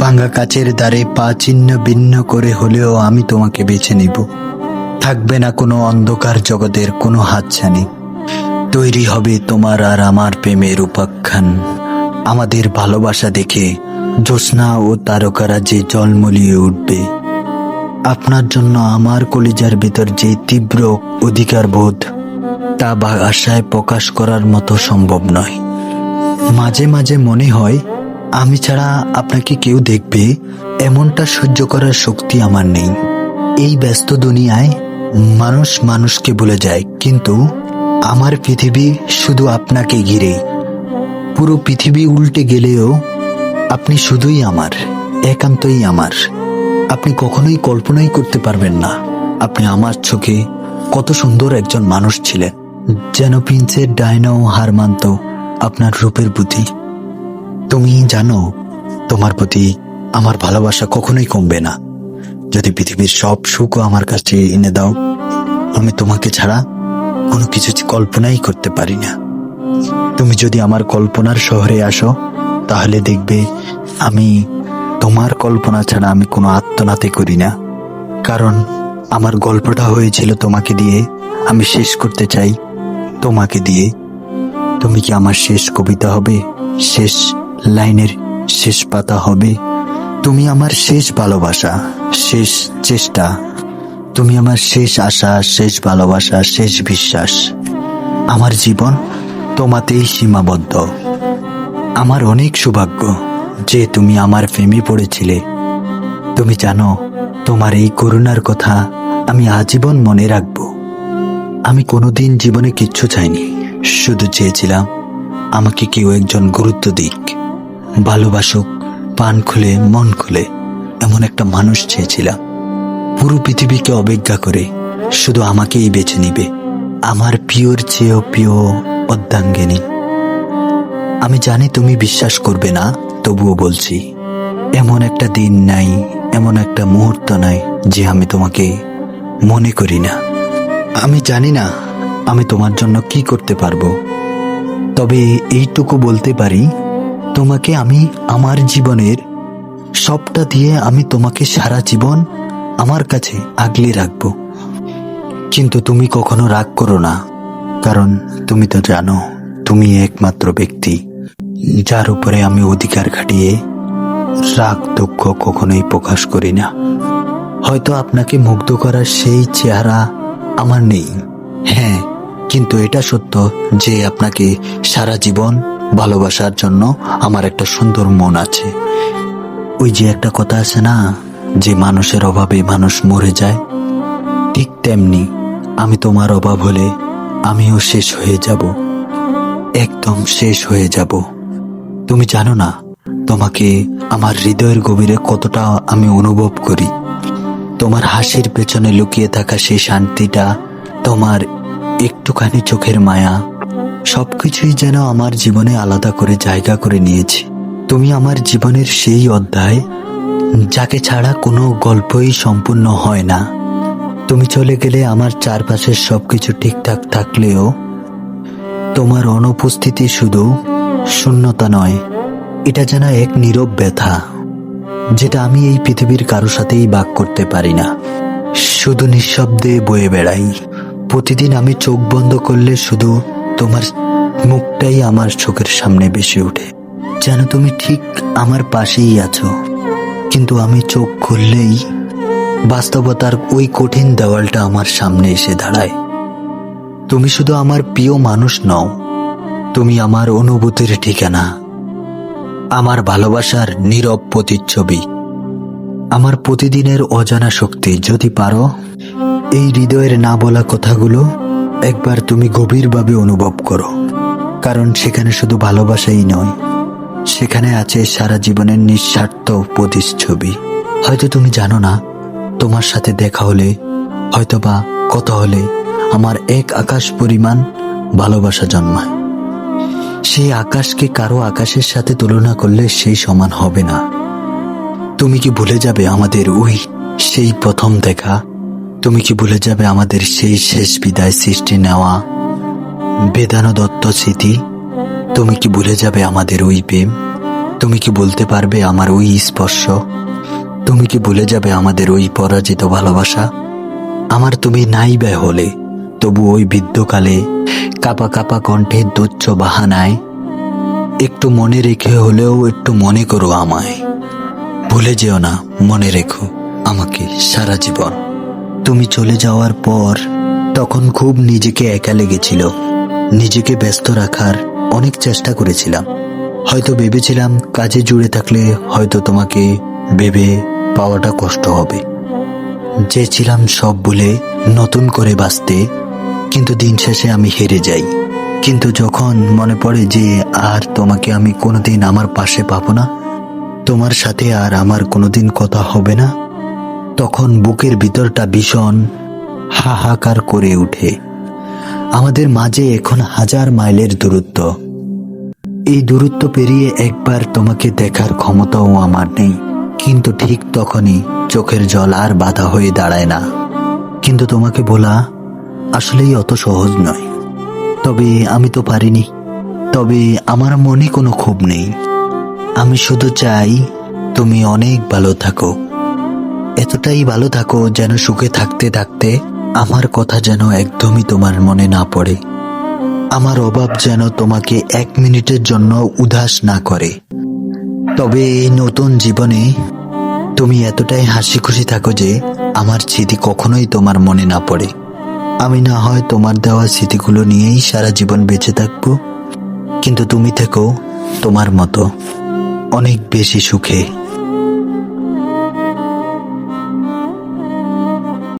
ভাঙা কাচের দ্বারে পা ছিন্ন ভিন্ন করে হলেও আমি তোমাকে বেছে নিব। থাকবে না কোনো অন্ধকার জগতের কোনো হাতছানি। তৈরি হবে তোমার আর আমার প্রেমের উপাখ্যান। আমাদের ভালোবাসা দেখে জ্যোৎস্না ও তারকারা যে জলমলিয়ে উঠবে। আপনার জন্য আমার কলিজার ভেতর যে তীব্র অধিকার বোধ, তা ভাষায় প্রকাশ করার মতো সম্ভব নয়। মাঝে মাঝে মনে হয় আমি ছাড়া আপনাকে কেউ দেখবে এমনটা সহ্য করার শক্তি আমার নেই। এই ব্যস্ত দুনিয়ায় মানুষ মানুষকে ভুলে যায়, কিন্তু আমার পৃথিবী শুধু আপনাকে ঘিরে। পুরো পৃথিবী উল্টে গেলেও আপনি শুধুই আমার, একান্তই আমার। আপনি কখনোই কল্পনাই করতে পারবেন না আপনি আমার চোখে কত সুন্দর একজন মানুষ ছিলেন। যেন প্রিন্সের ডায়নাও হার মানত আপনার রূপের প্রতি। তুমি জানো, তোমার প্রতি আমার ভালোবাসা কখনোই কমবে না। যদি পৃথিবীর সব সুখও আমার কাছে এনে দাও, আমি তোমাকে ছাড়া কোনো কিছু কল্পনাই করতে পারি না। তুমি যদি আমার কল্পনার শহরে আসো, তাহলে দেখবে আমি তোমার কল্পনা ছাড়া আমি কোনো আত্মনাতে করি না। কারণ আমার গল্পটা হয়েছিল তোমাকে দিয়ে, আমি শেষ করতে চাই তোমাকে দিয়ে। তুমি কি আমার শেষ কবিতা হবে, শেষ লাইনের শেষ পাতা হবে? তুমি আমার শেষ ভালোবাসা, শেষ চেষ্টা। তুমি আমার শেষ আশা, শেষ ভালোবাসা, শেষ বিশ্বাস। আমার জীবন তোমাতেই সীমাবদ্ধ। আমার অনেক সৌভাগ্য যে তুমি আমার প্রেমে পড়েছিলে। তুমি জানো, তোমার এই করুণার কথা আমি আজীবন মনে রাখব। আমি কোনোদিন জীবনে কিচ্ছু চাইনি, শুধু চেয়েছিলাম আমাকে কেউ একজন গুরুত্ব দিক, ভালোবাসুক, প্রাণ খুলে মন খুলে। এমন একটা মানুষ চেয়েছিলাম পুরো পৃথিবীকে অবজ্ঞা করে শুধু আমাকেই বেছে নিবে, আমার প্রিয়র চেয়েও প্রিয় অর্ধাঙ্গিনী। আমি জানি তুমি বিশ্বাস করবে না, তবুও বলছি, এমন একটা দিন নাই, এমন একটা মুহূর্ত নাই যে আমি তোমাকে মনে করি না। আমি জানি না আমি তোমার জন্য কি করতে পারবো, তবে এইটুকু বলতে পারি, তোমাকে আমি আমার জীবনের সবটা দিয়ে আমি তোমাকে সারা জীবন আমার কাছে আগলে রাখবো। কিন্তু তুমি কখনো রাগ করো না, কারণ তুমি তো জানো তুমি একমাত্র ব্যক্তি যার উপরে আমি অধিকার খাটিয়ে রাগ দুঃখ কখনোই প্রকাশ করি না। হয়তো আপনাকে মুগ্ধ করার সেই চেহারা আমার নেই, হ্যাঁ, কিন্তু এটা সত্য যে আপনাকে সারা জীবন ভালোবাসার জন্য আমার একটা সুন্দর মন আছে। ওই যে একটা কথা আছে না, যে মানুষের অভাবে মানুষ মরে যায়, ঠিক তেমনি আমি তোমার অভাব হলে আমিও শেষ হয়ে যাব, একদম শেষ হয়ে যাব। তুমি জানো না তোমাকে আমার হৃদয়ের গভীরে কতটা আমি অনুভব করি। তোমার হাসির পেছনে লুকিয়ে থাকা সেই শান্তিটা, তোমার একটুখানি চোখের মায়া, সবকিছুই যেন আমার জীবনে আলাদা করে জায়গা করে নিয়েছে। তুমি আমার জীবনের সেই অধ্যায় যাকে ছাড়া কোনো গল্পই সম্পূর্ণ হয় না। তুমি চলে গেলে আমার চারপাশের সবকিছু ঠিকঠাক থাকলেও তোমার অনুপস্থিতি শুধু শূন্যতা নয়, এটা যেন এক নীরব ব্যথা, যেটা আমি এই পৃথিবীর কারো সাথেই ভাগ করতে পারি না। শুধু নিঃশব্দে বয়ে বেড়াই। প্রতিদিন আমি চোখ বন্ধ করলে শুধু তোমার মুখটাই আমার চোখের সামনে ভেসে ওঠে, যেন তুমি ঠিক আমার পাশেই আছো। কিন্তু আমি চোখ খুললেই বাস্তবতার ওই কঠিন দেওয়ালটা আমার সামনে এসে দাঁড়ায়। তুমি শুধু আমার প্রিয় মানুষ নও, তুমি আমার অনুভূতির ঠিকানা, আমার ভালোবাসার নীরব প্রতিচ্ছবি, আমার প্রতিদিনের অজানা শক্তি। যদি পারো এই হৃদয়ের না বলা কথাগুলো একবার তুমি গভীরভাবে অনুভব করো, কারণ সেখানে শুধু ভালোবাসাই নয়, সেখানে আছে সারা জীবনের নিঃস্বার্থ প্রতিচ্ছবি। হয়তো তুমি জানো না, তোমার সাথে দেখা হলে, হয়তোবা কথা হলে আমার এক আকাশ পরিমাণ ভালোবাসা জন্মায়। সেই আকাশকে কারো আকাশের সাথে তুলনা করলে সেই সমান হবে না। তুমি কি ভুলে যাবে আমাদের ওই সেই প্রথম দেখা? তুমি কি ভুলে যাবে আমাদের সেই শেষ বিদায় সৃষ্টি নেওয়া বেদানো দত্ত স্মৃতি? তুমি কি ভুলে যাবে আমাদের ওই প্রেম? তুমি কি বলতে পারবে আমার ওই স্পর্শ? তুমি কি ভুলে যাবে আমাদের ওই পরাজিত ভালোবাসা? আমার তুমি নাই ব্যয় হলে তবু ওই বৃদ্ধকালে কাপা কাপা কণ্ঠে তুচ্ছ বাহানায় একটু মনে রেখে হলেও একটু মনে করো আমায়। ভুলে যেও না, মনে রেখো আমাকে সারা জীবন। তুমি চলে যাওয়ার পর তখন খুব নিজেকে একা লেগেছিল। নিজেকে ব্যস্ত রাখার অনেক চেষ্টা করেছিলাম। হয়তো ভেবেছিলাম কাজে জুড়ে থাকলে হয়তো তোমাকে ভেবে পাওয়াটা কষ্ট হবে। চেয়েছিলাম সব ভুলে নতুন করে বাঁচতে, কিন্তু দিন শেষে আমি হেরে যাই। কিন্তু যখন মনে পড়ে যে আর তোমাকে আমি কোনোদিন আমার পাশে পাবো না, তোমার সাথে আর আমার কোনোদিন কথা হবে না, তখন বুকের ভিতরটা ভীষণ হাহাকার করে ওঠে। আমাদের মাঝে এখন 1000 মাইলের দূরত্ব। এই দূরত্ব পেরিয়ে একবার তোমাকে দেখার ক্ষমতাও আমার নেই। কিন্তু ঠিক তখনই চোখের জল আর বাধা হয়ে দাঁড়ায় না। কিন্তু তোমাকে বলা আসলেই অত সহজ নয়। তবে আমি তো পারিনি। তবে আমার মনে কোনো ক্ষোভ নেই। আমি শুধু চাই তুমি অনেক ভালো থাকো, এতটাই ভালো থাকো যেন সুখে থাকতে থাকতে আমার কথা যেন একদমই তোমার মনে না পড়ে। আমার অভাব যেন তোমাকে 1 মিনিটের জন্য উদাস না করে। তবে এই নতুন জীবনে তুমি এতটাই হাসি খুশি থাকো যে আমার স্মৃতি কখনোই তোমার মনে না পড়ে। আমি না হয় তোমার দেওয়া স্মৃতিগুলো নিয়েই সারা জীবন বেঁচে থাকবো, কিন্তু তুমি থেকো তোমার মতো অনেক বেশি সুখে।